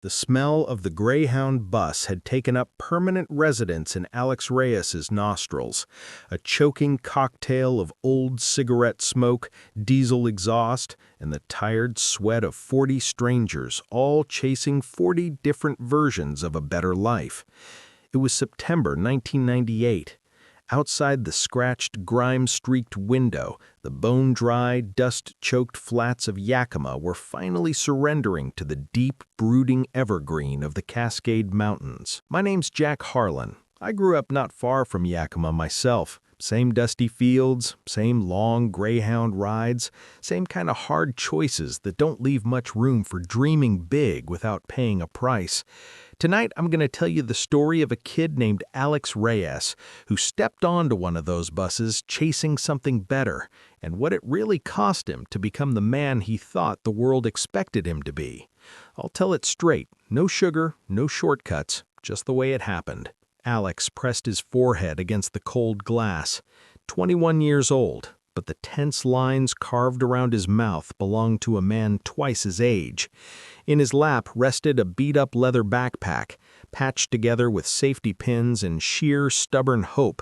The smell of the Greyhound bus had taken up permanent residence in Alex Reyes's nostrils, a choking cocktail of old cigarette smoke, diesel exhaust, and the tired sweat of 40 strangers, all chasing 40 different versions of a better life. It was September 1998. Outside the scratched, grime-streaked window, the bone-dry, dust-choked flats of Yakima were finally surrendering to the deep, brooding evergreen of the Cascade Mountains. My name's Jack Harlan. I grew up not far from Yakima myself. Same dusty fields, same long Greyhound rides, same kind of hard choices that don't leave much room for dreaming big without paying a price. Tonight, I'm going to tell you the story of a kid named Alex Reyes who stepped onto one of those buses chasing something better, and what it really cost him to become the man he thought the world expected him to be. I'll tell it straight, no sugar, no shortcuts, just the way it happened. Alex pressed his forehead against the cold glass. 21 years old, but the tense lines carved around his mouth belonged to a man twice his age. In his lap rested a beat-up leather backpack, patched together with safety pins and sheer, stubborn hope.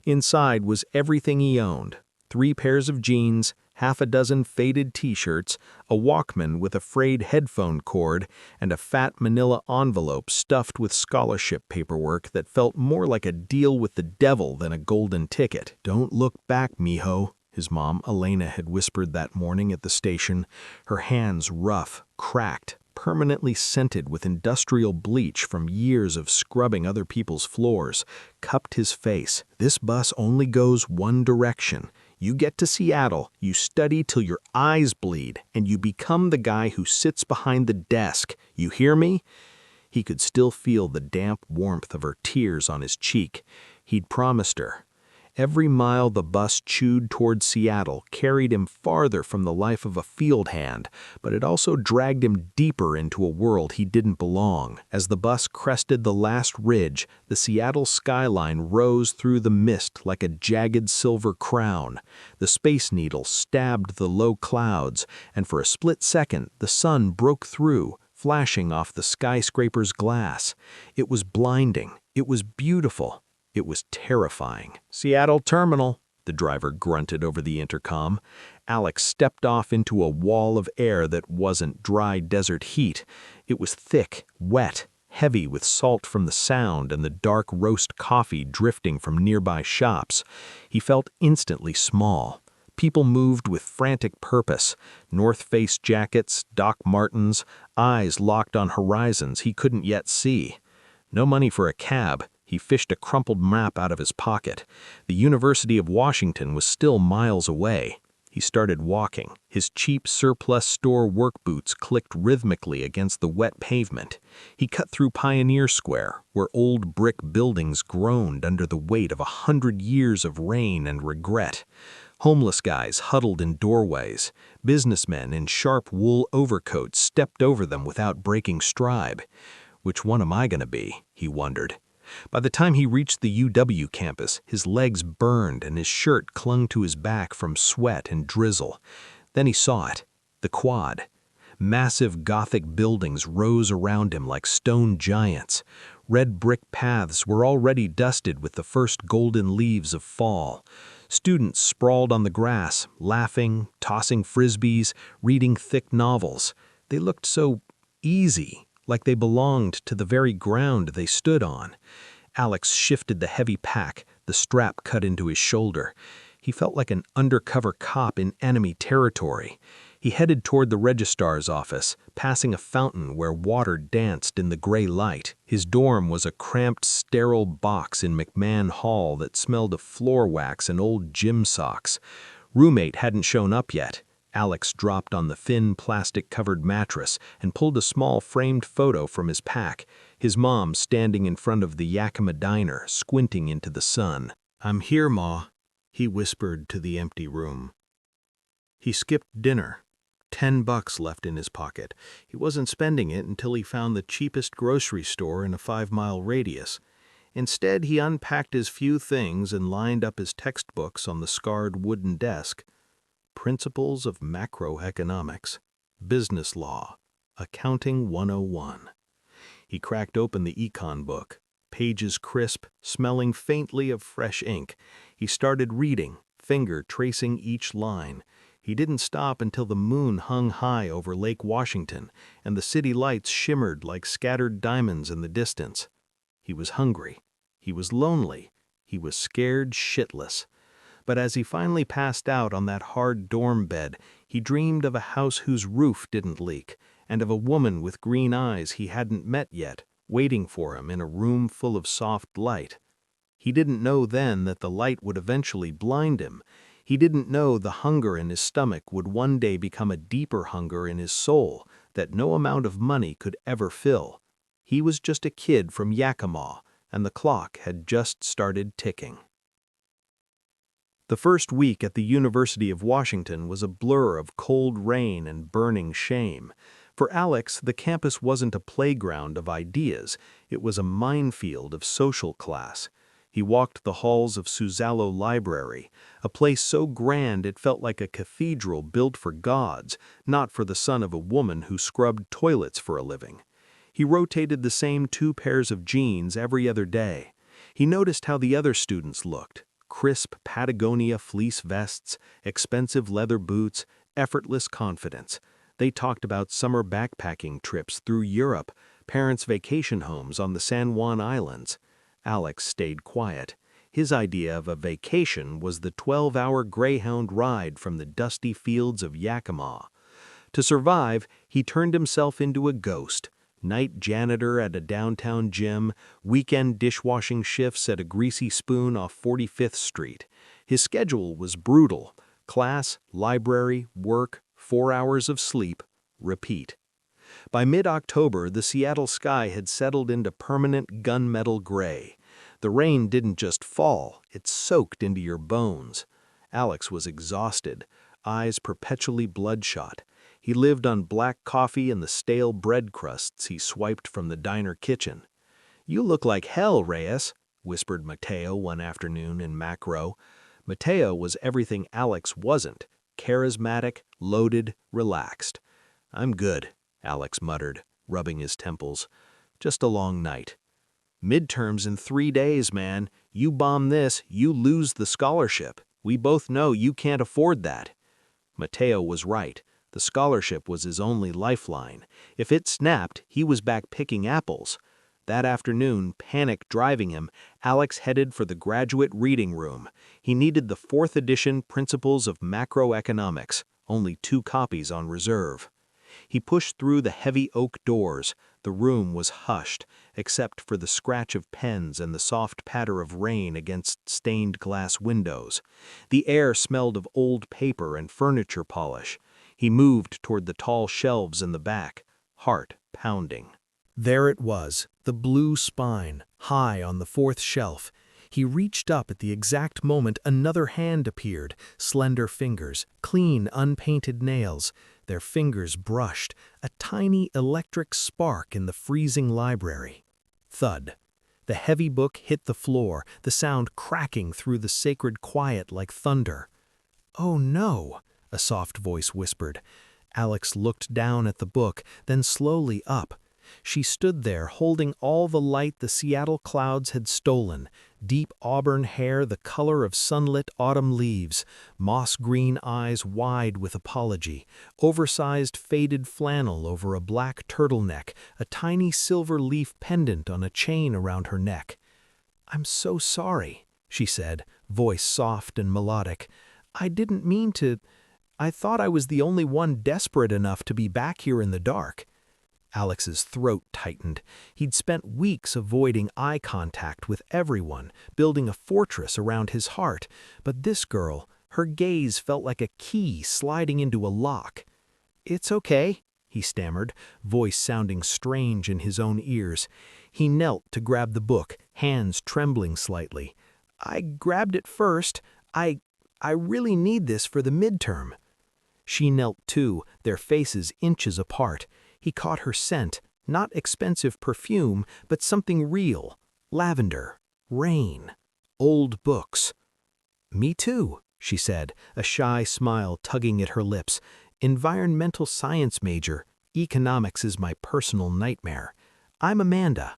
Inside was everything he owned: 3 pairs of jeans, half a dozen faded t-shirts, a Walkman with a frayed headphone cord, and a fat manila envelope stuffed with scholarship paperwork that felt more like a deal with the devil than a golden ticket. "Don't look back, mijo," his mom, Elena, had whispered that morning at the station, her hands rough, cracked, permanently scented with industrial bleach from years of scrubbing other people's floors, cupped his face. "This bus only goes one direction. You get to Seattle, you study till your eyes bleed, and you become the guy who sits behind the desk. You hear me?" He could still feel the damp warmth of her tears on his cheek. He'd promised her. Every mile the bus chewed toward Seattle carried him farther from the life of a field hand, but it also dragged him deeper into a world he didn't belong. As the bus crested the last ridge, the Seattle skyline rose through the mist like a jagged silver crown. The Space Needle stabbed the low clouds, and for a split second the sun broke through, flashing off the skyscraper's glass. It was blinding. It was beautiful. It was terrifying. "Seattle Terminal," the driver grunted over the intercom. Alex stepped off into a wall of air that wasn't dry desert heat. It was thick, wet, heavy with salt from the sound and the dark roast coffee drifting from nearby shops. He felt instantly small. People moved with frantic purpose. North Face jackets, Doc Martens, eyes locked on horizons he couldn't yet see. No money for a cab. He fished a crumpled map out of his pocket. The University of Washington was still miles away. He started walking. His cheap surplus store work boots clicked rhythmically against the wet pavement. He cut through Pioneer Square, where old brick buildings groaned under the weight of 100 years of rain and regret. Homeless guys huddled in doorways. Businessmen in sharp wool overcoats stepped over them without breaking stride. Which one am I going to be? He wondered. By the time he reached the UW campus, his legs burned and his shirt clung to his back from sweat and drizzle. Then he saw it, the quad. Massive Gothic buildings rose around him like stone giants. Red brick paths were already dusted with the first golden leaves of fall. Students sprawled on the grass, laughing, tossing frisbees, reading thick novels. They looked so easy, like they belonged to the very ground they stood on. Alex shifted the heavy pack, the strap cut into his shoulder. He felt like an undercover cop in enemy territory. He headed toward the registrar's office, passing a fountain where water danced in the gray light. His dorm was a cramped, sterile box in McMahon Hall that smelled of floor wax and old gym socks. Roommate hadn't shown up yet. Alex dropped on the thin, plastic-covered mattress and pulled a small framed photo from his pack, his mom standing in front of the Yakima diner, squinting into the sun. "I'm here, Ma," he whispered to the empty room. He skipped dinner. $10 left in his pocket. He wasn't spending it until he found the cheapest grocery store in a 5-mile radius. Instead, he unpacked his few things and lined up his textbooks on the scarred wooden desk. Principles of Macroeconomics, Business Law, Accounting 101. He cracked open the econ book. Pages crisp, smelling faintly of fresh ink. He started reading, finger tracing each line. He didn't stop until the moon hung high over Lake Washington and the city lights shimmered like scattered diamonds in the distance. He was hungry. He was lonely. He was scared shitless. But as he finally passed out on that hard dorm bed, he dreamed of a house whose roof didn't leak, and of a woman with green eyes he hadn't met yet, waiting for him in a room full of soft light. He didn't know then that the light would eventually blind him. He didn't know the hunger in his stomach would one day become a deeper hunger in his soul that no amount of money could ever fill. He was just a kid from Yakima, and the clock had just started ticking. The first week at the University of Washington was a blur of cold rain and burning shame. For Alex, the campus wasn't a playground of ideas, it was a minefield of social class. He walked the halls of Suzalo Library, a place so grand it felt like a cathedral built for gods, not for the son of a woman who scrubbed toilets for a living. He rotated the same 2 pairs of jeans every other day. He noticed how the other students looked: crisp Patagonia fleece vests, expensive leather boots, effortless confidence. They talked about summer backpacking trips through Europe, parents' vacation homes on the San Juan Islands. Alex stayed quiet. His idea of a vacation was the 12-hour Greyhound ride from the dusty fields of Yakima. To survive, he turned himself into a ghost. Night janitor at a downtown gym, weekend dishwashing shifts at a greasy spoon off 45th Street. His schedule was brutal: class, library, work, 4 hours of sleep, repeat. By mid-October, the Seattle sky had settled into permanent gunmetal gray. The rain didn't just fall, it soaked into your bones. Alex was exhausted, eyes perpetually bloodshot. He lived on black coffee and the stale bread crusts he swiped from the diner kitchen. "You look like hell, Reyes," whispered Mateo one afternoon in Macro. Mateo was everything Alex wasn't: charismatic, loaded, relaxed. "I'm good," Alex muttered, rubbing his temples. "Just a long night." "Midterms in 3 days, man. You bomb this, you lose the scholarship. We both know you can't afford that." Mateo was right. The scholarship was his only lifeline. If it snapped, he was back picking apples. That afternoon, panic driving him, Alex headed for the graduate reading room. He needed the 4th edition Principles of Macroeconomics, only 2 copies on reserve. He pushed through the heavy oak doors. The room was hushed, except for the scratch of pens and the soft patter of rain against stained glass windows. The air smelled of old paper and furniture polish. He moved toward the tall shelves in the back, heart pounding. There it was, the blue spine, high on the 4th shelf. He reached up at the exact moment another hand appeared, slender fingers, clean, unpainted nails. Their fingers brushed, a tiny electric spark in the freezing library. Thud. The heavy book hit the floor, the sound cracking through the sacred quiet like thunder. "Oh no," a soft voice whispered. Alex looked down at the book, then slowly up. She stood there holding all the light the Seattle clouds had stolen: deep auburn hair the color of sunlit autumn leaves, moss-green eyes wide with apology, oversized faded flannel over a black turtleneck, a tiny silver leaf pendant on a chain around her neck. "I'm so sorry," she said, voice soft and melodic. "I didn't mean to. I thought I was the only one desperate enough to be back here in the dark." Alex's throat tightened. He'd spent weeks avoiding eye contact with everyone, building a fortress around his heart. But this girl, her gaze felt like a key sliding into a lock. "It's okay," he stammered, voice sounding strange in his own ears. He knelt to grab the book, hands trembling slightly. "I grabbed it first. I really need this for the midterm." She knelt too, their faces inches apart. He caught her scent, not expensive perfume, but something real: lavender, rain, old books. "Me too," she said, a shy smile tugging at her lips. "Environmental science major. Economics is my personal nightmare. I'm Amanda."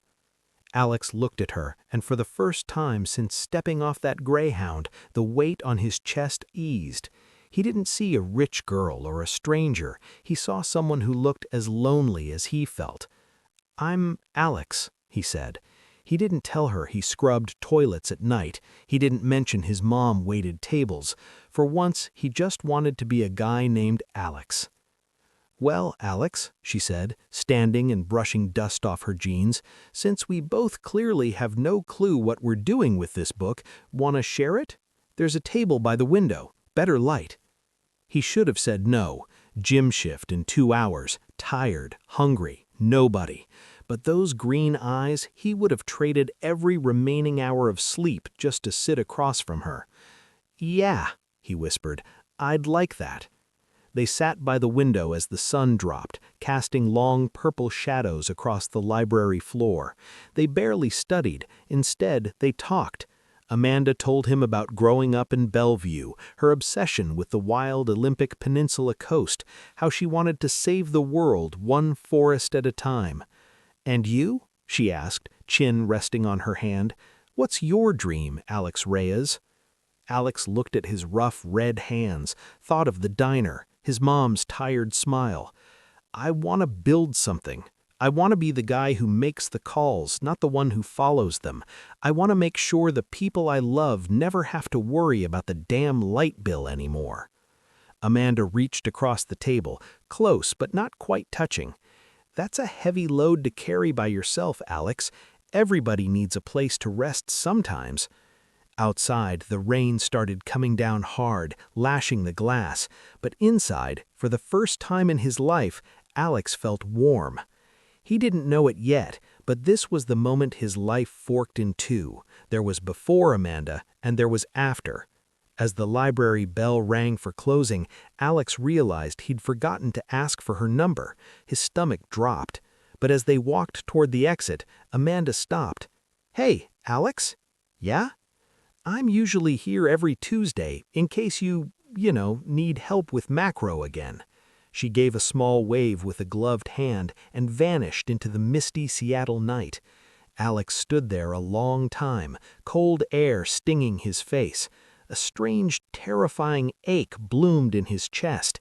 Alex looked at her, and for the first time since stepping off that Greyhound, the weight on his chest eased. He didn't see a rich girl or a stranger. He saw someone who looked as lonely as he felt. "I'm Alex," he said. He didn't tell her he scrubbed toilets at night. He didn't mention his mom waited tables. For once, he just wanted to be a guy named Alex. "Well, Alex," she said, standing and brushing dust off her jeans, "since we both clearly have no clue what we're doing with this book, want to share it? There's a table by the window. Better light." He should have said no. Gym shift in 2 hours, tired, hungry, nobody. But those green eyes, he would have traded every remaining hour of sleep just to sit across from her. "Yeah," he whispered, "I'd like that." They sat by the window as the sun dropped, casting long purple shadows across the library floor. They barely studied. Instead, they talked. Amanda told him about growing up in Bellevue, her obsession with the wild Olympic Peninsula coast, how she wanted to save the world one forest at a time. "And you?" she asked, chin resting on her hand. "What's your dream, Alex Reyes?" Alex looked at his rough red hands, thought of the diner, his mom's tired smile. "I want to build something. I want to be the guy who makes the calls, not the one who follows them. I want to make sure the people I love never have to worry about the damn light bill anymore." Amanda reached across the table, close but not quite touching. "That's a heavy load to carry by yourself, Alex. Everybody needs a place to rest sometimes." Outside, the rain started coming down hard, lashing the glass, but inside, for the first time in his life, Alex felt warm. He didn't know it yet, but this was the moment his life forked in two. There was before Amanda, and there was after. As the library bell rang for closing, Alex realized he'd forgotten to ask for her number. His stomach dropped. But as they walked toward the exit, Amanda stopped. "Hey, Alex?" "Yeah?" "I'm usually here every Tuesday, in case you need help with macro again." She gave a small wave with a gloved hand and vanished into the misty Seattle night. Alex stood there a long time, cold air stinging his face. A strange, terrifying ache bloomed in his chest.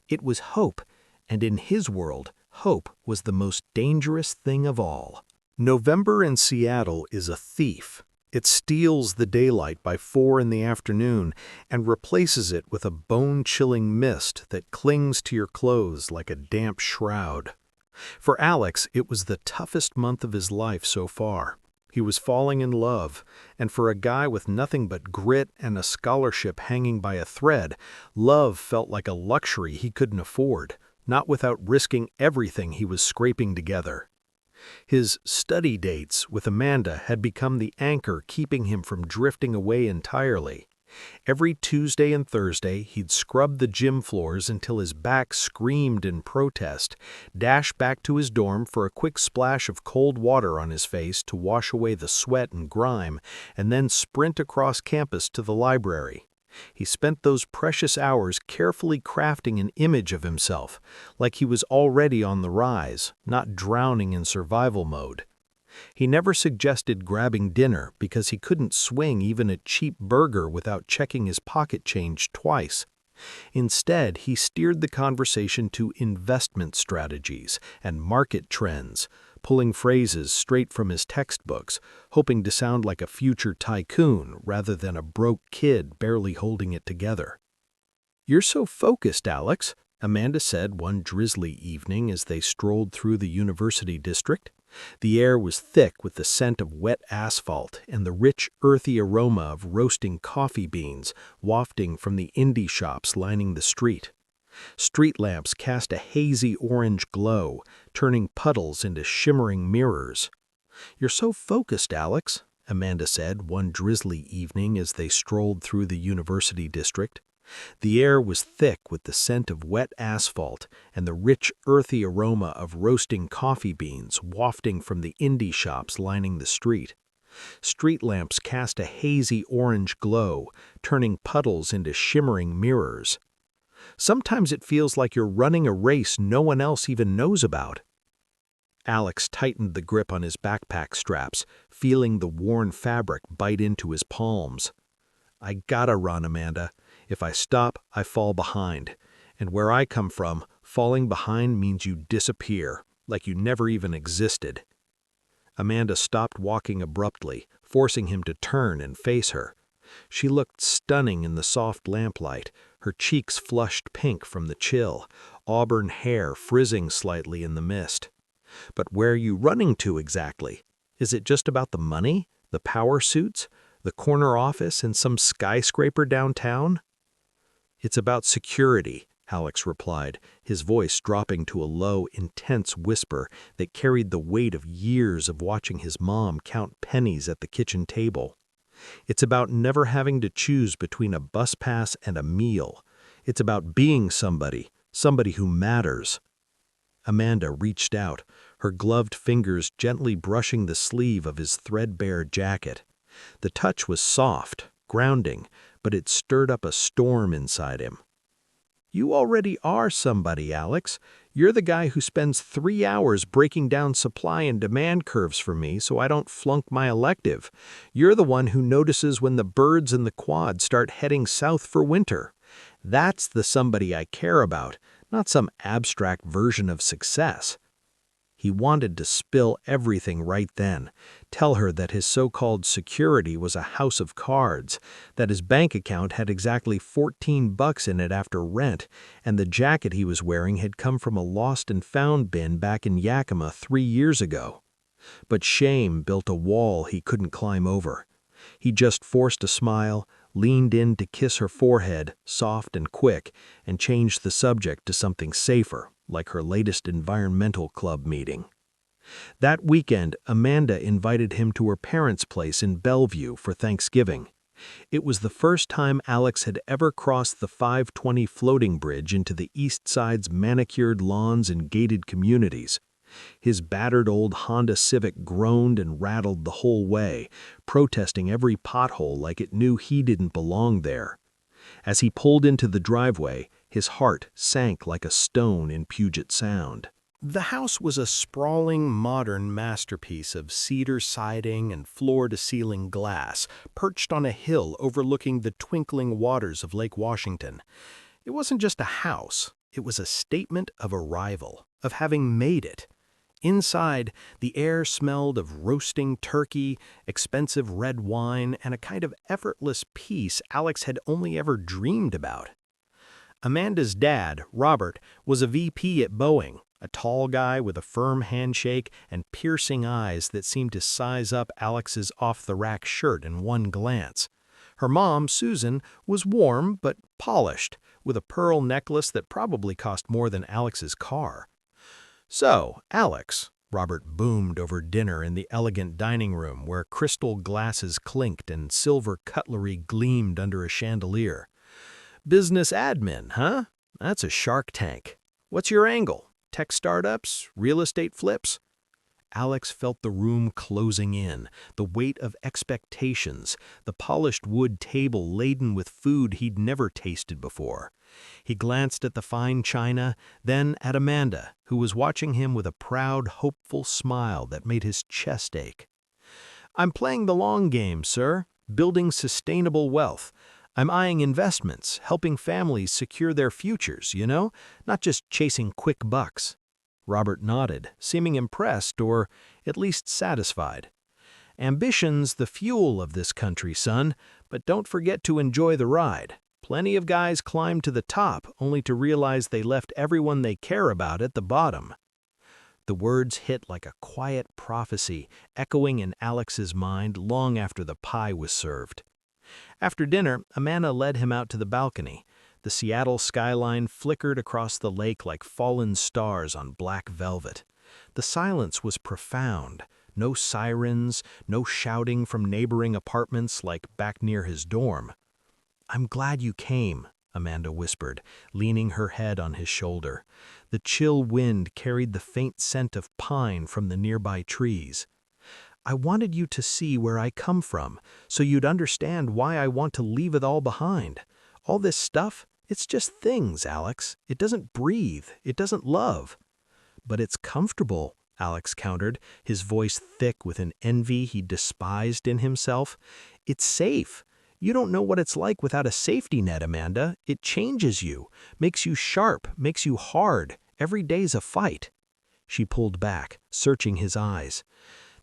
It was hope, and in his world, hope was the most dangerous thing of all. November in Seattle is a thief. It steals the daylight by 4 in the afternoon and replaces it with a bone-chilling mist that clings to your clothes like a damp shroud. For Alex, it was the toughest month of his life so far. He was falling in love, and for a guy with nothing but grit and a scholarship hanging by a thread, love felt like a luxury he couldn't afford, not without risking everything he was scraping together. His study dates with Amanda had become the anchor keeping him from drifting away entirely. Every Tuesday and Thursday, he'd scrub the gym floors until his back screamed in protest, dash back to his dorm for a quick splash of cold water on his face to wash away the sweat and grime, and then sprint across campus to the library. He spent those precious hours carefully crafting an image of himself, like he was already on the rise, not drowning in survival mode. He never suggested grabbing dinner because he couldn't swing even a cheap burger without checking his pocket change twice. Instead, he steered the conversation to investment strategies and market trends, pulling phrases straight from his textbooks, hoping to sound like a future tycoon rather than a broke kid barely holding it together. "You're so focused, Alex," Amanda said one drizzly evening as they strolled through the university district. The air was thick with the scent of wet asphalt and the rich, earthy aroma of roasting coffee beans wafting from the indie shops lining the street. Street lamps cast a hazy orange glow, turning puddles into shimmering mirrors. "You're so focused, Alex," Amanda said one drizzly evening as they strolled through the university district. The air was thick with the scent of wet asphalt and the rich, earthy aroma of roasting coffee beans wafting from the indie shops lining the street. Street lamps cast a hazy orange glow, turning puddles into shimmering mirrors. "Sometimes it feels like you're running a race no one else even knows about." Alex tightened the grip on his backpack straps, feeling the worn fabric bite into his palms. "I gotta run, Amanda. If I stop, I fall behind. And where I come from, falling behind means you disappear, like you never even existed." Amanda stopped walking abruptly, forcing him to turn and face her. She looked stunning in the soft lamplight, her cheeks flushed pink from the chill, auburn hair frizzing slightly in the mist. "But where are you running to exactly? Is it just about the money, the power suits, the corner office in some skyscraper downtown?" "It's about security," Alex replied, his voice dropping to a low, intense whisper that carried the weight of years of watching his mom count pennies at the kitchen table. "It's about never having to choose between a bus pass and a meal. It's about being somebody who matters." Amanda reached out, her gloved fingers gently brushing the sleeve of his threadbare jacket. The touch was soft, grounding, but it stirred up a storm inside him. "You already are somebody, Alex. You're the guy who spends 3 hours breaking down supply and demand curves for me so I don't flunk my elective. You're the one who notices when the birds in the quad start heading south for winter. That's the somebody I care about, not some abstract version of success." He wanted to spill everything right then, tell her that his so-called security was a house of cards, that his bank account had exactly $14 in it after rent, and the jacket he was wearing had come from a lost and found bin back in Yakima 3 years ago. But shame built a wall he couldn't climb over. He just forced a smile, leaned in to kiss her forehead, soft and quick, and changed the subject to something safer, like her latest environmental club meeting. That weekend, Amanda invited him to her parents' place in Bellevue for Thanksgiving. It was the first time Alex had ever crossed the 520 floating bridge into the East Side's manicured lawns and gated communities. His battered old Honda Civic groaned and rattled the whole way, protesting every pothole like it knew he didn't belong there. As he pulled into the driveway, his heart sank like a stone in Puget Sound. The house was a sprawling, modern masterpiece of cedar siding and floor-to-ceiling glass, perched on a hill overlooking the twinkling waters of Lake Washington. It wasn't just a house, it was a statement of arrival, of having made it. Inside, the air smelled of roasting turkey, expensive red wine, and a kind of effortless peace Alex had only ever dreamed about. Amanda's dad, Robert, was a VP at Boeing, a tall guy with a firm handshake and piercing eyes that seemed to size up Alex's off-the-rack shirt in one glance. Her mom, Susan, was warm but polished, with a pearl necklace that probably cost more than Alex's car. "So, Alex," Robert boomed over dinner in the elegant dining room where crystal glasses clinked and silver cutlery gleamed under a chandelier. "Business admin, huh? That's a Shark Tank. What's your angle? Tech startups? Real estate flips?" Alex felt the room closing in, the weight of expectations, the polished wood table laden with food he'd never tasted before. He glanced at the fine china, then at Amanda, who was watching him with a proud, hopeful smile that made his chest ache. "I'm playing the long game, sir, building sustainable wealth. I'm eyeing investments, helping families secure their futures, not just chasing quick bucks." Robert nodded, seeming impressed or at least satisfied. "Ambition's the fuel of this country, son, but don't forget to enjoy the ride. Plenty of guys climb to the top only to realize they left everyone they care about at the bottom." The words hit like a quiet prophecy, echoing in Alex's mind long after the pie was served. After dinner, Amanda led him out to the balcony. The Seattle skyline flickered across the lake like fallen stars on black velvet. The silence was profound. No sirens, no shouting from neighboring apartments like back near his dorm. "I'm glad you came," Amanda whispered, leaning her head on his shoulder. The chill wind carried the faint scent of pine from the nearby trees. "I wanted you to see where I come from, so you'd understand why I want to leave it all behind. All this stuff, it's just things, Alex. It doesn't breathe, it doesn't love. But it's comfortable," Alex countered, his voice thick with an envy he despised in himself. "It's safe. You don't know what it's like without a safety net, Amanda. It changes you, makes you sharp, makes you hard. Every day's a fight." She pulled back, searching his eyes.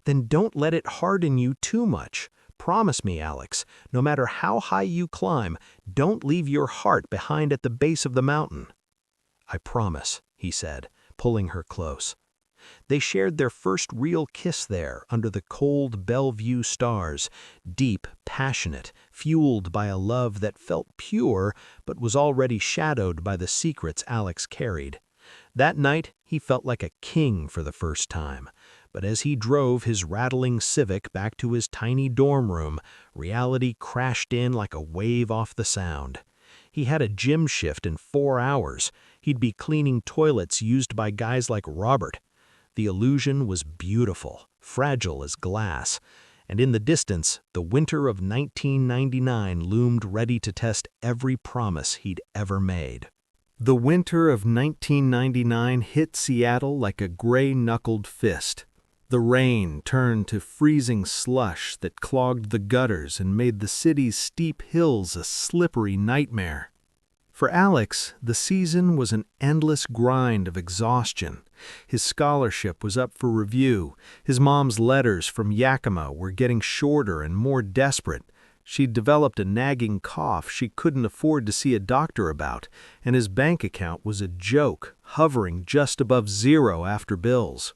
"Then don't let it harden you too much. Promise me, Alex, no matter how high you climb, don't leave your heart behind at the base of the mountain." "I promise," he said, pulling her close. They shared their first real kiss there under the cold Bellevue stars, deep, passionate, fueled by a love that felt pure but was already shadowed by the secrets Alex carried. That night, he felt like a king for the first time, but as he drove his rattling Civic back to his tiny dorm room, reality crashed in like a wave off the Sound. He had a gym shift in 4 hours. He'd be cleaning toilets used by guys like Robert. The illusion was beautiful, fragile as glass, and in the distance, the winter of 1999 loomed ready to test every promise he'd ever made. The winter of 1999 hit Seattle like a gray-knuckled fist. The rain turned to freezing slush that clogged the gutters and made the city's steep hills a slippery nightmare. For Alex, the season was an endless grind of exhaustion. His scholarship was up for review. His mom's letters from Yakima were getting shorter and more desperate. She'd developed a nagging cough she couldn't afford to see a doctor about, and his bank account was a joke, hovering just above zero after bills.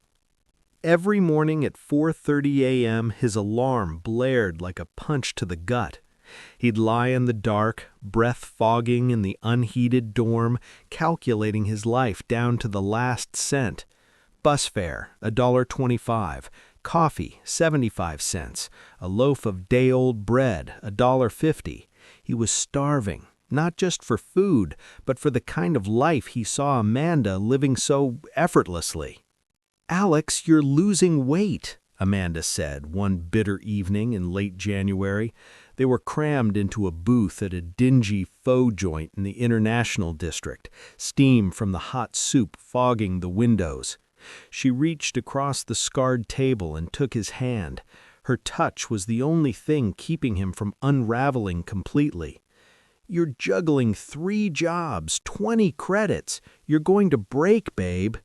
Every morning at 4:30 a.m., his alarm blared like a punch to the gut. He'd lie in the dark, breath fogging in the unheated dorm, calculating his life down to the last cent. Bus fare, $1.25. Coffee, 75 cents. A loaf of day-old bread, $1.50. He was starving, not just for food, but for the kind of life he saw Amanda living so effortlessly. "Alex, you're losing weight," Amanda said one bitter evening in late January. They were crammed into a booth at a dingy pho joint in the International District, steam from the hot soup fogging the windows. She reached across the scarred table and took his hand. Her touch was the only thing keeping him from unraveling completely. "You're juggling 3 jobs, 20 credits. You're going to break, babe."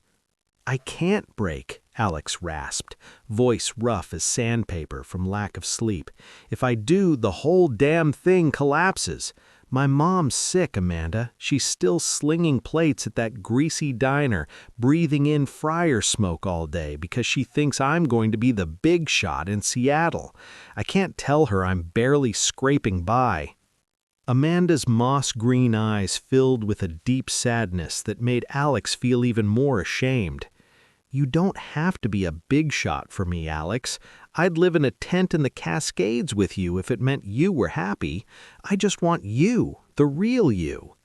"I can't break," Alex rasped, voice rough as sandpaper from lack of sleep. "If I do, the whole damn thing collapses. My mom's sick, Amanda. She's still slinging plates at that greasy diner, breathing in fryer smoke all day because she thinks I'm going to be the big shot in Seattle. I can't tell her I'm barely scraping by." Amanda's moss-green eyes filled with a deep sadness that made Alex feel even more ashamed. "You don't have to be a big shot for me, Alex. I'd live in a tent in the Cascades with you if it meant you were happy. I just want you, the real you."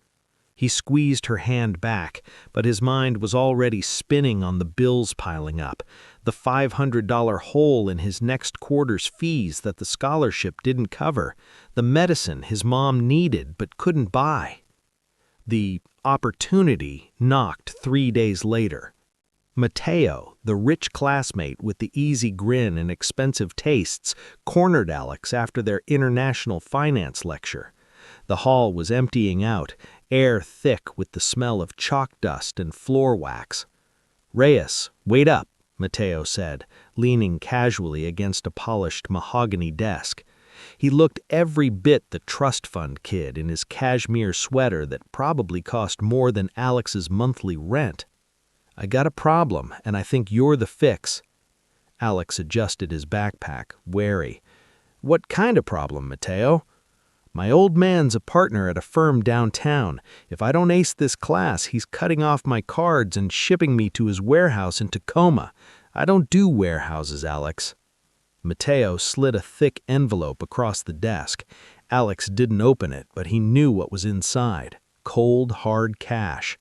He squeezed her hand back, but his mind was already spinning on the bills piling up, the $500 hole in his next quarter's fees that the scholarship didn't cover, the medicine his mom needed but couldn't buy. The opportunity knocked 3 days later. Mateo, the rich classmate with the easy grin and expensive tastes, cornered Alex after their international finance lecture. The hall was emptying out, air thick with the smell of chalk dust and floor wax. "Reyes, wait up," Mateo said, leaning casually against a polished mahogany desk. He looked every bit the trust fund kid in his cashmere sweater that probably cost more than Alex's monthly rent. "I got a problem, and I think you're the fix." Alex adjusted his backpack, wary. "What kind of problem, Mateo?" "My old man's a partner at a firm downtown. If I don't ace this class, he's cutting off my cards and shipping me to his warehouse in Tacoma. I don't do warehouses, Alex." Mateo slid a thick envelope across the desk. Alex didn't open it, but he knew what was inside. Cold, hard cash.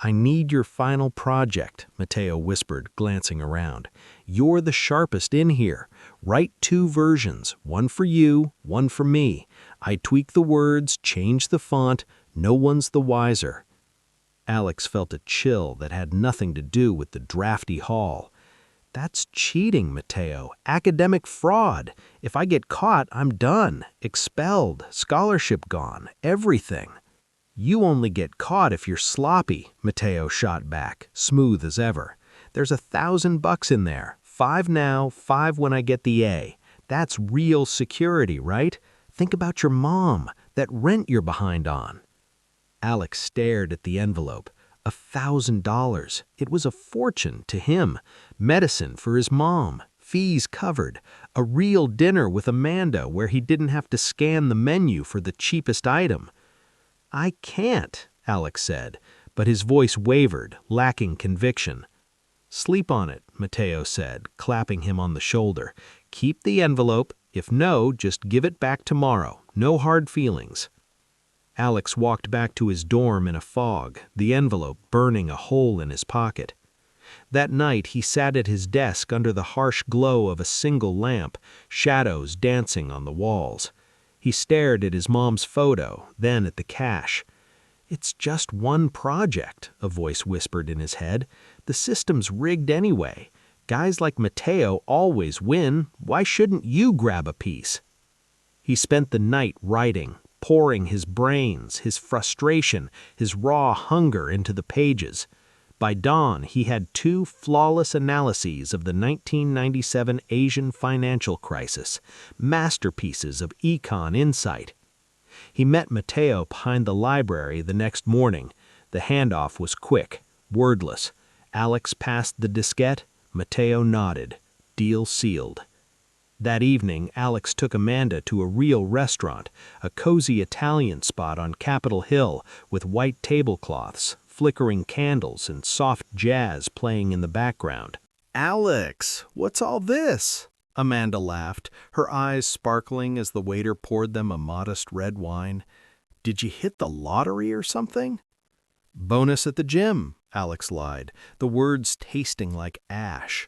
"I need your final project," Mateo whispered, glancing around. "You're the sharpest in here. Write 2 versions, one for you, one for me. I tweak the words, change the font. No one's the wiser." Alex felt a chill that had nothing to do with the drafty hall. That's cheating, Mateo. Academic fraud. If I get caught, I'm done. Expelled. Scholarship gone. Everything. You only get caught if you're sloppy, Mateo shot back, smooth as ever. There's $1,000 in there. 5 now, 5 when I get the A. That's real security, right? Think about your mom, that rent you're behind on. Alex stared at the envelope. $1,000. It was a fortune to him. Medicine for his mom. Fees covered. A real dinner with Amanda where he didn't have to scan the menu for the cheapest item. I can't, Alex said, but his voice wavered, lacking conviction. Sleep on it, Mateo said, clapping him on the shoulder. Keep the envelope. If no, just give it back tomorrow. No hard feelings. Alex walked back to his dorm in a fog, the envelope burning a hole in his pocket. That night he sat at his desk under the harsh glow of a single lamp, shadows dancing on the walls. He stared at his mom's photo, then at the cash. It's just one project, a voice whispered in his head. The system's rigged anyway. Guys like Mateo always win. Why shouldn't you grab a piece? He spent the night writing, pouring his brains, his frustration, his raw hunger into the pages. By dawn, he had 2 flawless analyses of the 1997 Asian financial crisis, masterpieces of econ insight. He met Mateo behind the library the next morning. The handoff was quick, wordless. Alex passed the diskette. Mateo nodded. Deal sealed. That evening, Alex took Amanda to a real restaurant, a cozy Italian spot on Capitol Hill with white tablecloths, flickering candles, and soft jazz playing in the background. Alex, what's all this? Amanda laughed, her eyes sparkling as the waiter poured them a modest red wine. Did you hit the lottery or something? Bonus at the gym, Alex lied, the words tasting like ash.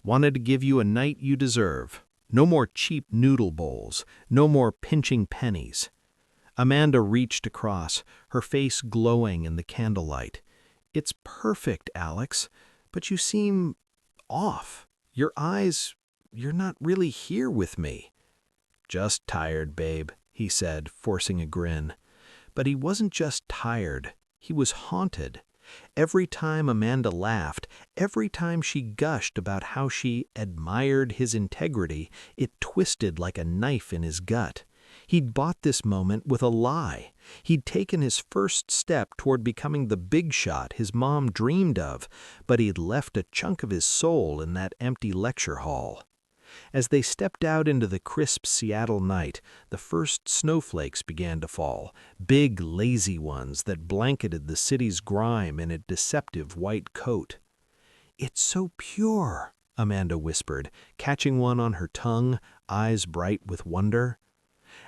Wanted to give you a night you deserve. No more cheap noodle bowls, no more pinching pennies. Amanda reached across, her face glowing in the candlelight. It's perfect, Alex, but you seem off. Your eyes, you're not really here with me. Just tired, babe, he said, forcing a grin. But he wasn't just tired, he was haunted. Every time Amanda laughed, every time she gushed about how she admired his integrity, it twisted like a knife in his gut. He'd bought this moment with a lie. He'd taken his first step toward becoming the big shot his mom dreamed of, but he'd left a chunk of his soul in that empty lecture hall. As they stepped out into the crisp Seattle night, the first snowflakes began to fall, big, lazy ones that blanketed the city's grime in a deceptive white coat. "It's so pure," Amanda whispered, catching one on her tongue, eyes bright with wonder.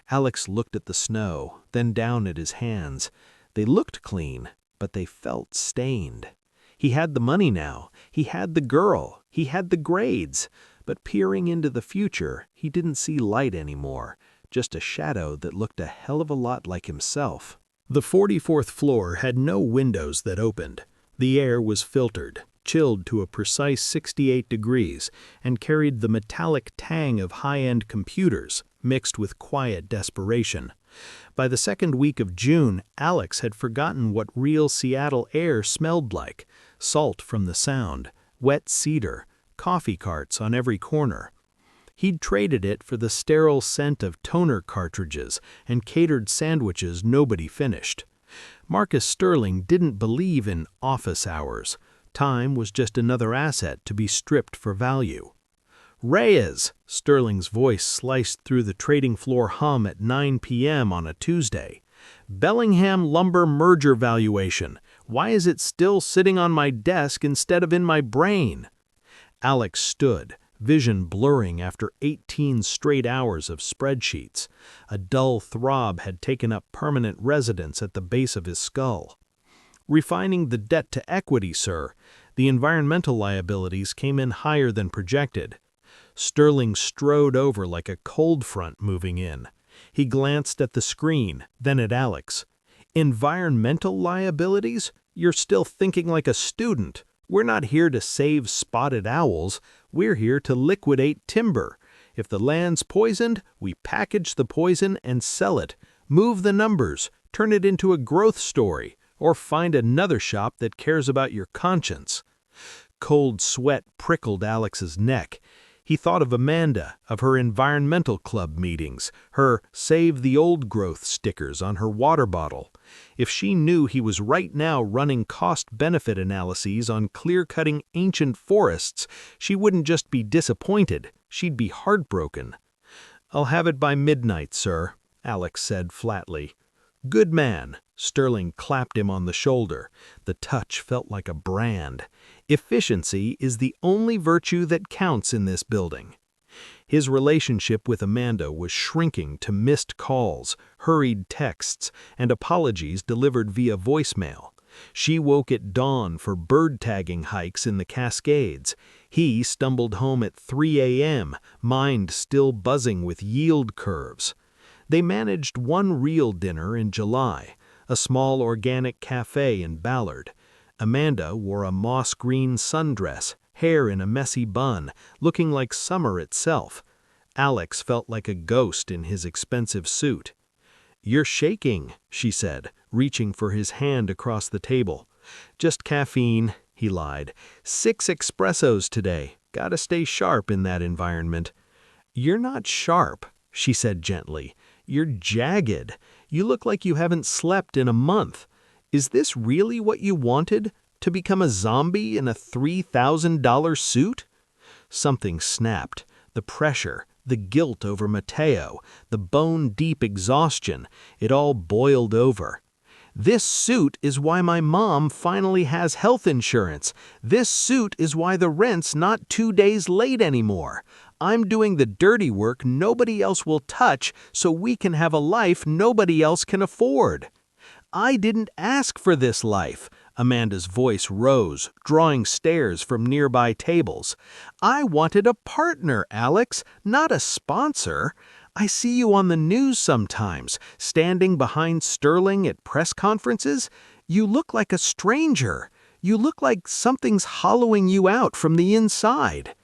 Alex looked at the snow, then down at his hands. They looked clean, but they felt stained. He had the money now, he had the girl, he had the grades. But peering into the future, he didn't see light anymore, just a shadow that looked a hell of a lot like himself. The 44th floor had no windows that opened. The air was filtered, chilled to a precise 68 degrees, and carried the metallic tang of high-end computers, mixed with quiet desperation. By the second week of June, Alex had forgotten what real Seattle air smelled like: salt from the Sound, wet cedar, coffee carts on every corner. He'd traded it for the sterile scent of toner cartridges and catered sandwiches nobody finished. Marcus Sterling didn't believe in office hours. Time was just another asset to be stripped for value. "Reyes!" Sterling's voice sliced through the trading floor hum at 9 p.m. on a Tuesday. "Bellingham Lumber merger valuation. Why is it still sitting on my desk instead of in my brain?" Alex stood, vision blurring after 18 straight hours of spreadsheets. A dull throb had taken up permanent residence at the base of his skull. "Refining the debt to equity, sir. The environmental liabilities came in higher than projected." Sterling strode over like a cold front moving in. He glanced at the screen, then at Alex. "Environmental liabilities? You're still thinking like a student. We're not here to save spotted owls. We're here to liquidate timber. If the land's poisoned, we package the poison and sell it. Move the numbers, turn it into a growth story, or find another shop that cares about your conscience." Cold sweat prickled Alex's neck. He thought of Amanda, of her environmental club meetings, her Save the Old Growth stickers on her water bottle. If she knew he was right now running cost-benefit analyses on clear-cutting ancient forests, she wouldn't just be disappointed, she'd be heartbroken. "I'll have it by midnight, sir," Alex said flatly. "Good man." Sterling clapped him on the shoulder. The touch felt like a brand. Efficiency is the only virtue that counts in this building. His relationship with Amanda was shrinking to missed calls, hurried texts, and apologies delivered via voicemail. She woke at dawn for bird-tagging hikes in the Cascades. He stumbled home at 3 a.m., mind still buzzing with yield curves. They managed one real dinner in July, a small organic cafe in Ballard. Amanda wore a moss-green sundress, hair in a messy bun, looking like summer itself. Alex felt like a ghost in his expensive suit. "You're shaking," she said, reaching for his hand across the table. "Just caffeine," he lied. "6 espressos today. Gotta stay sharp in that environment." "You're not sharp," she said gently. "You're jagged. You look like you haven't slept in a month. Is this really what you wanted? To become a zombie in a $3,000 suit?" Something snapped. The pressure, the guilt over Mateo, the bone-deep exhaustion, it all boiled over. "This suit is why my mom finally has health insurance. This suit is why the rent's not 2 days late anymore. I'm doing the dirty work nobody else will touch so we can have a life nobody else can afford." "I didn't ask for this life." Amanda's voice rose, drawing stares from nearby tables. "I wanted a partner, Alex, not a sponsor. I see you on the news sometimes, standing behind Sterling at press conferences. You look like a stranger. You look like something's hollowing you out from the inside."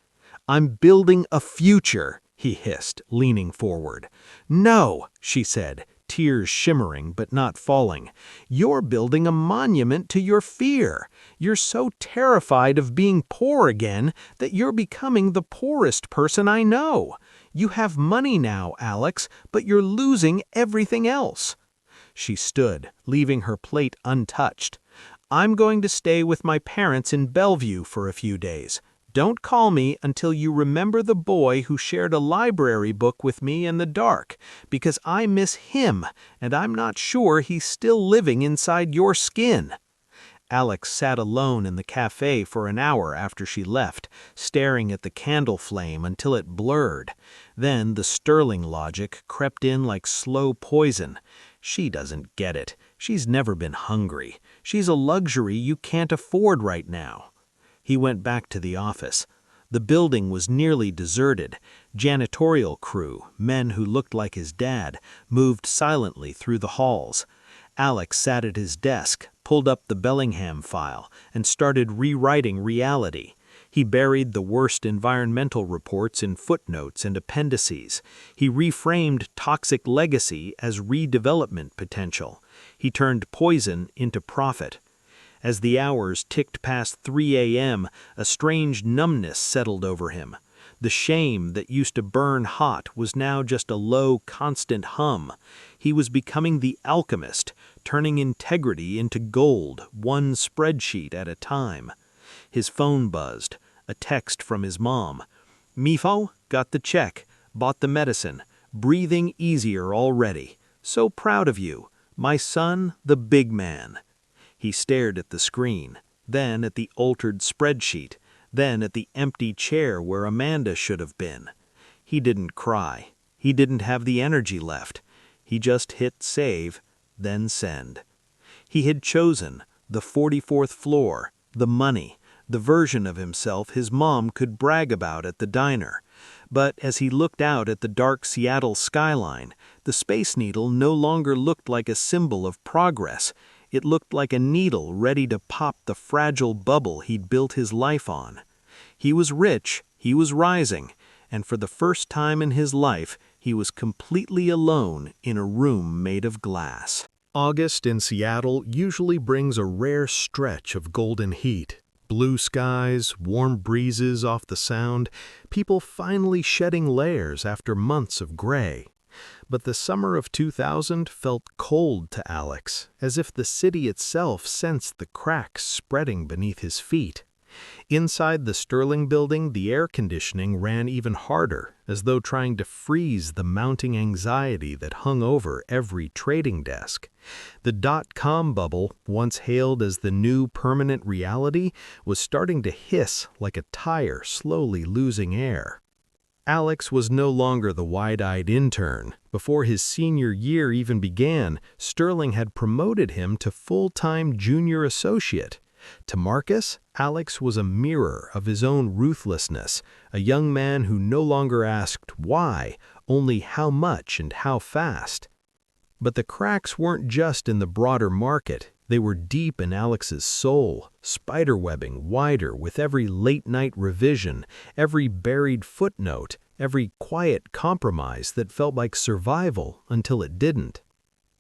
"I'm building a future," he hissed, leaning forward. "No," she said, tears shimmering but not falling. "You're building a monument to your fear. You're so terrified of being poor again that you're becoming the poorest person I know. You have money now, Alex, but you're losing everything else." She stood, leaving her plate untouched. "I'm going to stay with my parents in Bellevue for a few days. Don't call me until you remember the boy who shared a library book with me in the dark, because I miss him, and I'm not sure he's still living inside your skin." Alex sat alone in the cafe for an hour after she left, staring at the candle flame until it blurred. Then the Sterling logic crept in like slow poison. She doesn't get it. She's never been hungry. She's a luxury you can't afford right now. He went back to the office. The building was nearly deserted. Janitorial crew, men who looked like his dad, moved silently through the halls. Alex sat at his desk, pulled up the Bellingham file, and started rewriting reality. He buried the worst environmental reports in footnotes and appendices. He reframed toxic legacy as redevelopment potential. He turned poison into profit. As the hours ticked past 3 a.m., a strange numbness settled over him. The shame that used to burn hot was now just a low, constant hum. He was becoming the alchemist, turning integrity into gold, one spreadsheet at a time. His phone buzzed. A text from his mom. "Mifo, got the check, bought the medicine, breathing easier already. So proud of you. My son, the big man." He stared at the screen, then at the altered spreadsheet, then at the empty chair where Amanda should have been. He didn't cry. He didn't have the energy left. He just hit save, then send. He had chosen the 44th floor, the money, the version of himself his mom could brag about at the diner. But as he looked out at the dark Seattle skyline, the Space Needle no longer looked like a symbol of progress. It looked like a needle ready to pop the fragile bubble he'd built his life on. He was rich, he was rising, and for the first time in his life, he was completely alone in a room made of glass. August in Seattle usually brings a rare stretch of golden heat. Blue skies, warm breezes off the Sound, people finally shedding layers after months of gray. But the summer of 2000 felt cold to Alex, as if the city itself sensed the cracks spreading beneath his feet. Inside the Sterling building, the air conditioning ran even harder, as though trying to freeze the mounting anxiety that hung over every trading desk. The dot-com bubble, once hailed as the new permanent reality, was starting to hiss like a tire slowly losing air. Alex was no longer the wide-eyed intern. Before his senior year even began, Sterling had promoted him to full-time junior associate. To Marcus, Alex was a mirror of his own ruthlessness, a young man who no longer asked why, only how much and how fast. But the cracks weren't just in the broader market. They were deep in Alex's soul, spiderwebbing wider with every late-night revision, every buried footnote, every quiet compromise that felt like survival until it didn't.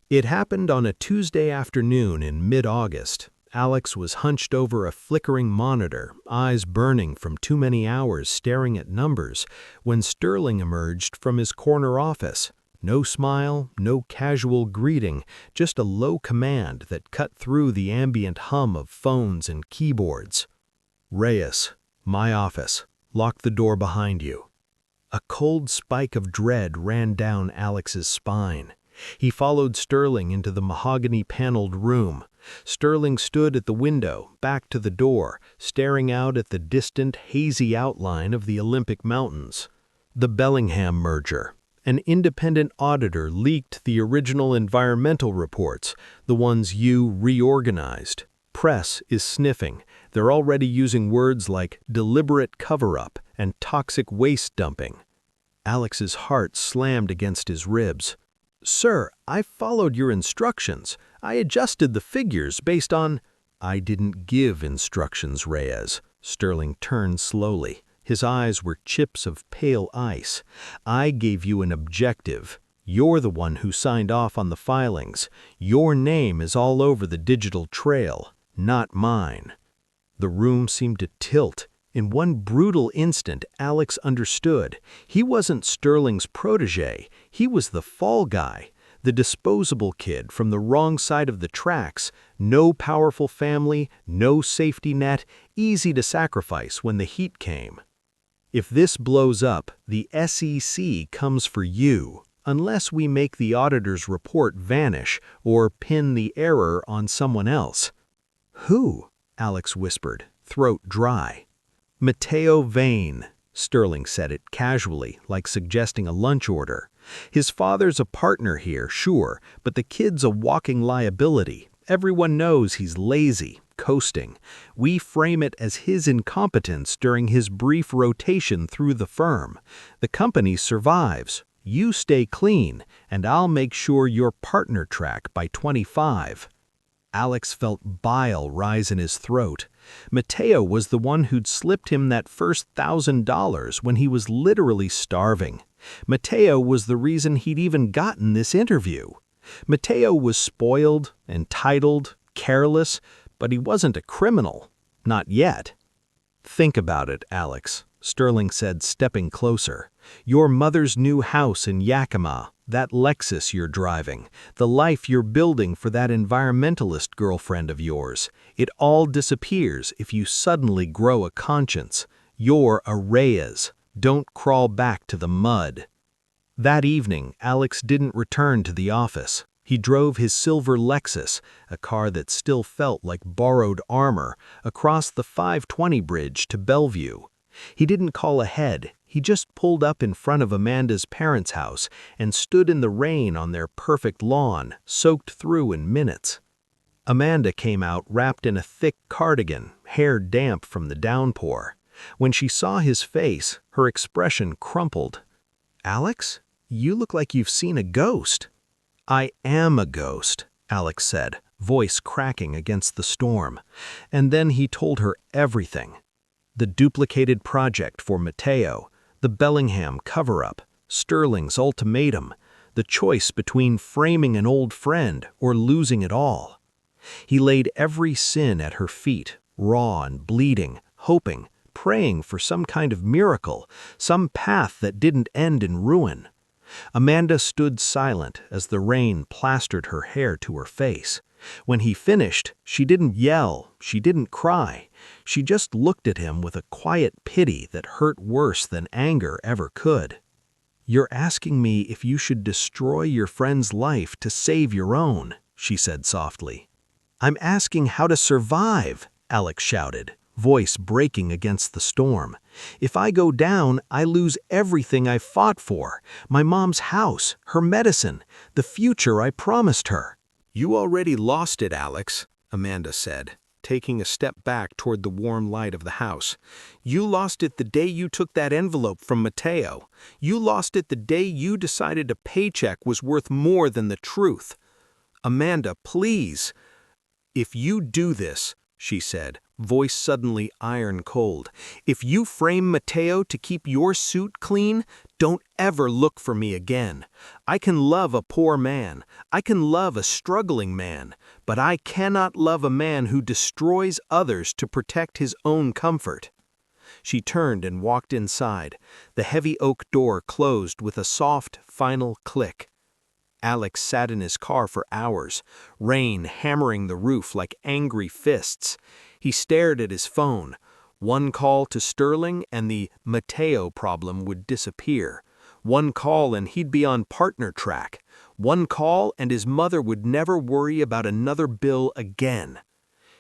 It happened on a Tuesday afternoon in mid-August. Alex was hunched over a flickering monitor, eyes burning from too many hours staring at numbers, when Sterling emerged from his corner office. No smile, no casual greeting, just a low command that cut through the ambient hum of phones and keyboards. "Reyes, my office. Lock the door behind you." A cold spike of dread ran down Alex's spine. He followed Sterling into the mahogany-paneled room. Sterling stood at the window, back to the door, staring out at the distant, hazy outline of the Olympic Mountains. The Bellingham merger. An independent auditor leaked the original environmental reports, the ones you reorganized. Press is sniffing. They're already using words like deliberate cover-up and toxic waste dumping. Alex's heart slammed against his ribs. "Sir, I followed your instructions. I adjusted the figures based on—" "I didn't give instructions, Reyes." Sterling turned slowly. His eyes were chips of pale ice. "I gave you an objective. You're the one who signed off on the filings. Your name is all over the digital trail, not mine." The room seemed to tilt. In one brutal instant, Alex understood. He wasn't Sterling's protege. He was the fall guy, the disposable kid from the wrong side of the tracks. No powerful family, no safety net, easy to sacrifice when the heat came. "If this blows up, the SEC comes for you, unless we make the auditor's report vanish or pin the error on someone else." "Who?" Alex whispered, throat dry. "Matteo Vane," Sterling said it casually, like suggesting a lunch order. "His father's a partner here, sure, but the kid's a walking liability. Everyone knows he's lazy, coasting. We frame it as his incompetence during his brief rotation through the firm. The company survives. You stay clean, and I'll make sure you're partner track by 25. Alex felt bile rise in his throat. Matteo was the one who'd slipped him that first $1,000 when he was literally starving. Matteo was the reason he'd even gotten this interview. Matteo was spoiled, entitled, careless, but he wasn't a criminal. Not yet. "Think about it, Alex," Sterling said, stepping closer. "Your mother's new house in Yakima, that Lexus you're driving, the life you're building for that environmentalist girlfriend of yours, it all disappears if you suddenly grow a conscience. You're a Reyes. Don't crawl back to the mud." That evening, Alex didn't return to the office. He drove his silver Lexus, a car that still felt like borrowed armor, across the 520 bridge to Bellevue. He didn't call ahead. He just pulled up in front of Amanda's parents' house and stood in the rain on their perfect lawn, soaked through in minutes. Amanda came out wrapped in a thick cardigan, hair damp from the downpour. When she saw his face, her expression crumpled. "Alex, you look like you've seen a ghost." "I am a ghost," Alex said, voice cracking against the storm. And then he told her everything. The duplicated project for Mateo, the Bellingham cover-up, Sterling's ultimatum, the choice between framing an old friend or losing it all. He laid every sin at her feet, raw and bleeding, hoping, praying for some kind of miracle, some path that didn't end in ruin. Amanda stood silent as the rain plastered her hair to her face. When he finished, she didn't yell, she didn't cry. She just looked at him with a quiet pity that hurt worse than anger ever could. "You're asking me if you should destroy your friend's life to save your own," she said softly. "I'm asking how to survive," Alex shouted, voice breaking against the storm. "If I go down, I lose everything I fought for, my mom's house, her medicine, the future I promised her." "You already lost it, Alex," Amanda said, taking a step back toward the warm light of the house. "You lost it the day you took that envelope from Mateo. You lost it the day you decided a paycheck was worth more than the truth. Amanda, please." "If you do this," she said, voice suddenly iron cold, "if you frame Mateo to keep your suit clean, don't ever look for me again. I can love a poor man. I can love a struggling man. But I cannot love a man who destroys others to protect his own comfort." She turned and walked inside. The heavy oak door closed with a soft, final click. Alex sat in his car for hours, rain hammering the roof like angry fists. He stared at his phone. One call to Sterling and the Mateo problem would disappear. One call and he'd be on partner track. One call and his mother would never worry about another bill again.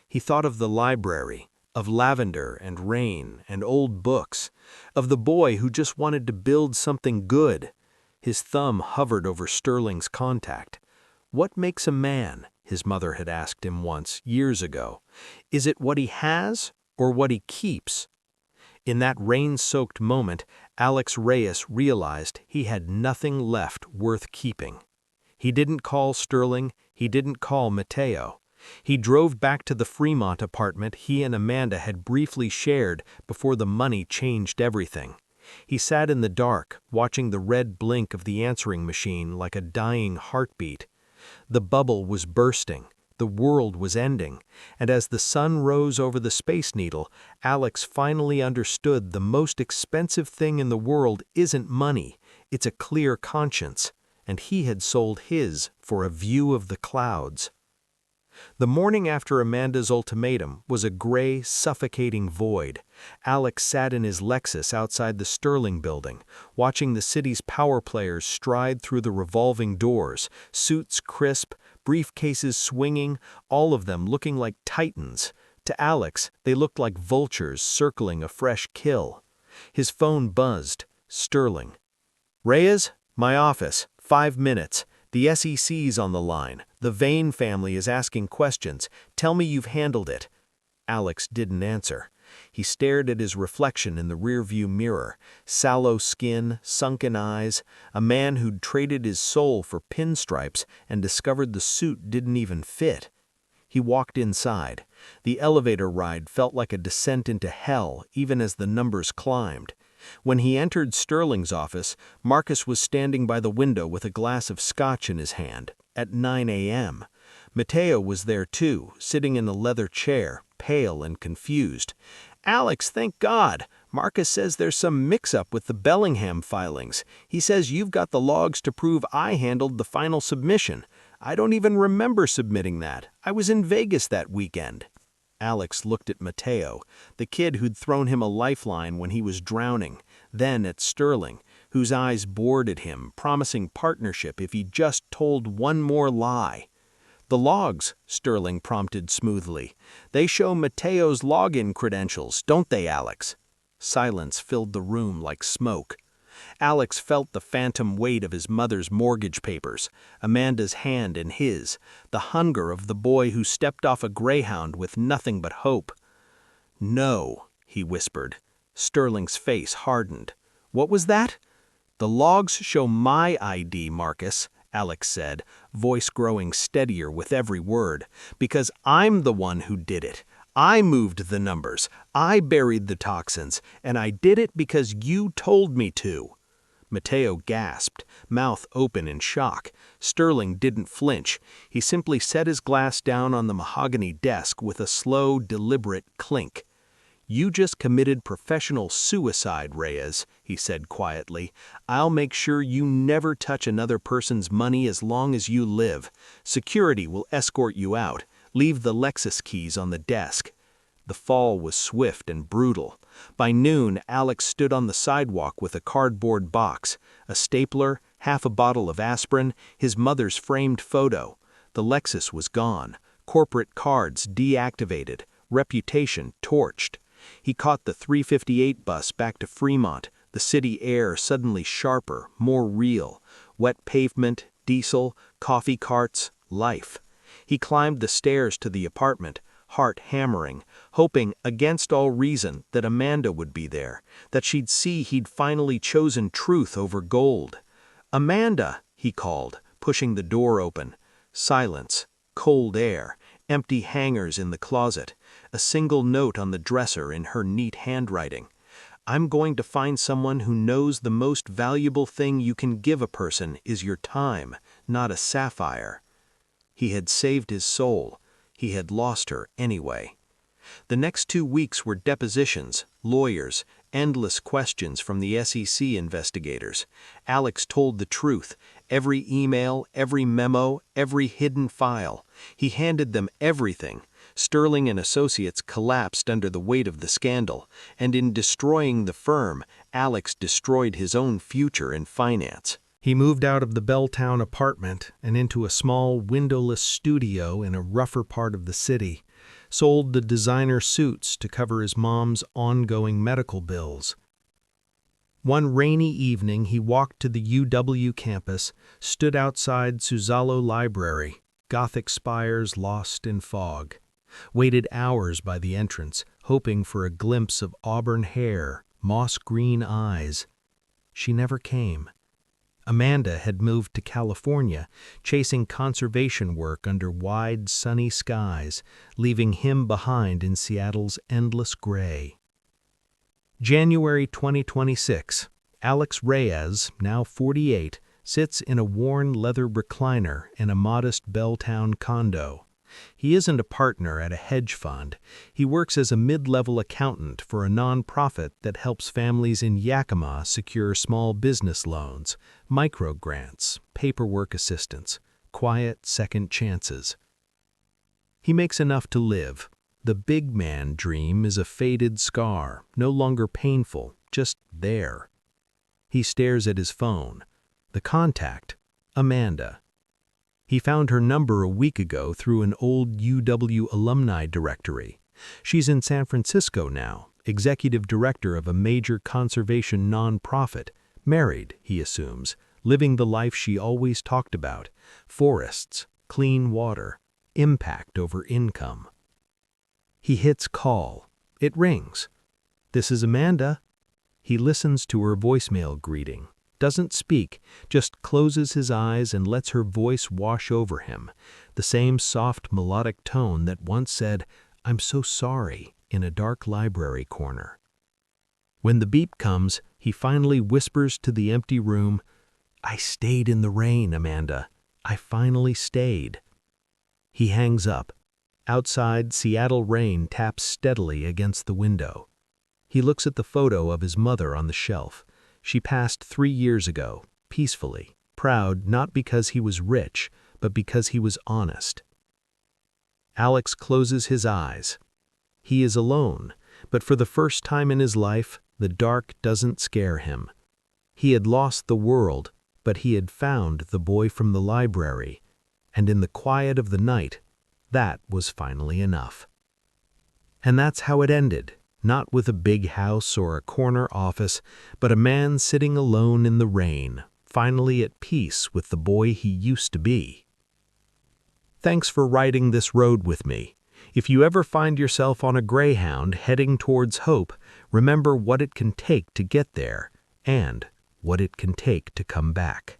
He thought of the library, of lavender and rain and old books, of the boy who just wanted to build something good. His thumb hovered over Sterling's contact. "What makes a man?" his mother had asked him once, years ago. "Is it what he has or what he keeps?" In that rain-soaked moment, Alex Reyes realized he had nothing left worth keeping. He didn't call Sterling, he didn't call Mateo. He drove back to the Fremont apartment he and Amanda had briefly shared before the money changed everything. He sat in the dark, watching the red blink of the answering machine like a dying heartbeat. The bubble was bursting, the world was ending, and as the sun rose over the Space Needle, Alex finally understood the most expensive thing in the world isn't money, it's a clear conscience, and he had sold his for a view of the clouds. The morning after Amanda's ultimatum was a gray, suffocating void. Alex sat in his Lexus outside the Sterling building, watching the city's power players stride through the revolving doors, suits crisp, briefcases swinging, all of them looking like titans. To Alex, they looked like vultures circling a fresh kill. His phone buzzed. Sterling. "Reyes, my office, 5 minutes. The SEC's on the line. The Vane family is asking questions. Tell me you've handled it." Alex didn't answer. He stared at his reflection in the rearview mirror. Sallow skin, sunken eyes, a man who'd traded his soul for pinstripes and discovered the suit didn't even fit. He walked inside. The elevator ride felt like a descent into hell even as the numbers climbed. When he entered Sterling's office, Marcus was standing by the window with a glass of scotch in his hand, at 9 a.m. Mateo was there too, sitting in a leather chair, pale and confused. "Alex, thank God! Marcus says there's some mix-up with the Bellingham filings. He says you've got the logs to prove I handled the final submission. I don't even remember submitting that. I was in Vegas that weekend." Alex looked at Mateo, the kid who'd thrown him a lifeline when he was drowning, then at Sterling, whose eyes bored at him, promising partnership if he just told one more lie. "The logs," Sterling prompted smoothly. "They show Mateo's login credentials, don't they, Alex?" Silence filled the room like smoke. Alex felt the phantom weight of his mother's mortgage papers, Amanda's hand in his, the hunger of the boy who stepped off a Greyhound with nothing but hope. "No," he whispered. Sterling's face hardened. "What was that?" "The logs show my ID, Marcus. Alex said, voice growing steadier with every word. "Because I'm the one who did it. I moved the numbers, I buried the toxins, and I did it because you told me to." Mateo gasped, mouth open in shock. Sterling didn't flinch. He simply set his glass down on the mahogany desk with a slow, deliberate clink. "You just committed professional suicide, Reyes," he said quietly. "I'll make sure you never touch another person's money as long as you live. Security will escort you out. Leave the Lexus keys on the desk." The fall was swift and brutal. By noon, Alex stood on the sidewalk with a cardboard box, a stapler, half a bottle of aspirin, his mother's framed photo. The Lexus was gone, corporate cards deactivated, reputation torched. He caught the 3:58 bus back to Fremont, the city air suddenly sharper, more real. Wet pavement, diesel, coffee carts, life. He climbed the stairs to the apartment, heart hammering, hoping, against all reason, that Amanda would be there, that she'd see he'd finally chosen truth over gold. "Amanda!" he called, pushing the door open. Silence, cold air, empty hangers in the closet, a single note on the dresser in her neat handwriting. "I'm going to find someone who knows the most valuable thing you can give a person is your time, not a sapphire." He had saved his soul. He had lost her anyway. The next 2 weeks were depositions, lawyers, endless questions from the SEC investigators. Alex told the truth, every email, every memo, every hidden file. He handed them everything. Sterling and Associates collapsed under the weight of the scandal, and in destroying the firm, Alex destroyed his own future in finance. He moved out of the Belltown apartment and into a small, windowless studio in a rougher part of the city, sold the designer suits to cover his mom's ongoing medical bills. One rainy evening, he walked to the UW campus, stood outside Suzalo Library, Gothic spires lost in fog, waited hours by the entrance, hoping for a glimpse of auburn hair, moss-green eyes. She never came. Amanda had moved to California, chasing conservation work under wide, sunny skies, leaving him behind in Seattle's endless gray. January 2026. Alex Reyes, now 48, sits in a worn leather recliner in a modest Belltown condo. He isn't a partner at a hedge fund. He works as a mid-level accountant for a nonprofit that helps families in Yakima secure small business loans, micro-grants, paperwork assistance, quiet second chances. He makes enough to live. The big man dream is a faded scar, no longer painful, just there. He stares at his phone. The contact, Amanda. He found her number a week ago through an old UW alumni directory. She's in San Francisco now, executive director of a major conservation nonprofit, married, he assumes, living the life she always talked about: forests, clean water, impact over income. He hits call. It rings. "This is Amanda." He listens to her voicemail greeting. Doesn't speak, just closes his eyes and lets her voice wash over him, the same soft melodic tone that once said, "I'm so sorry," in a dark library corner. When the beep comes, he finally whispers to the empty room, "I stayed in the rain, Amanda. I finally stayed." He hangs up. Outside, Seattle rain taps steadily against the window. He looks at the photo of his mother on the shelf. She passed 3 years ago, peacefully, proud not because he was rich, but because he was honest. Alex closes his eyes. He is alone, but for the first time in his life, the dark doesn't scare him. He had lost the world, but he had found the boy from the library, and in the quiet of the night, that was finally enough. And that's how it ended. Not with a big house or a corner office, but a man sitting alone in the rain, finally at peace with the boy he used to be. Thanks for riding this road with me. If you ever find yourself on a Greyhound heading towards hope, remember what it can take to get there and what it can take to come back.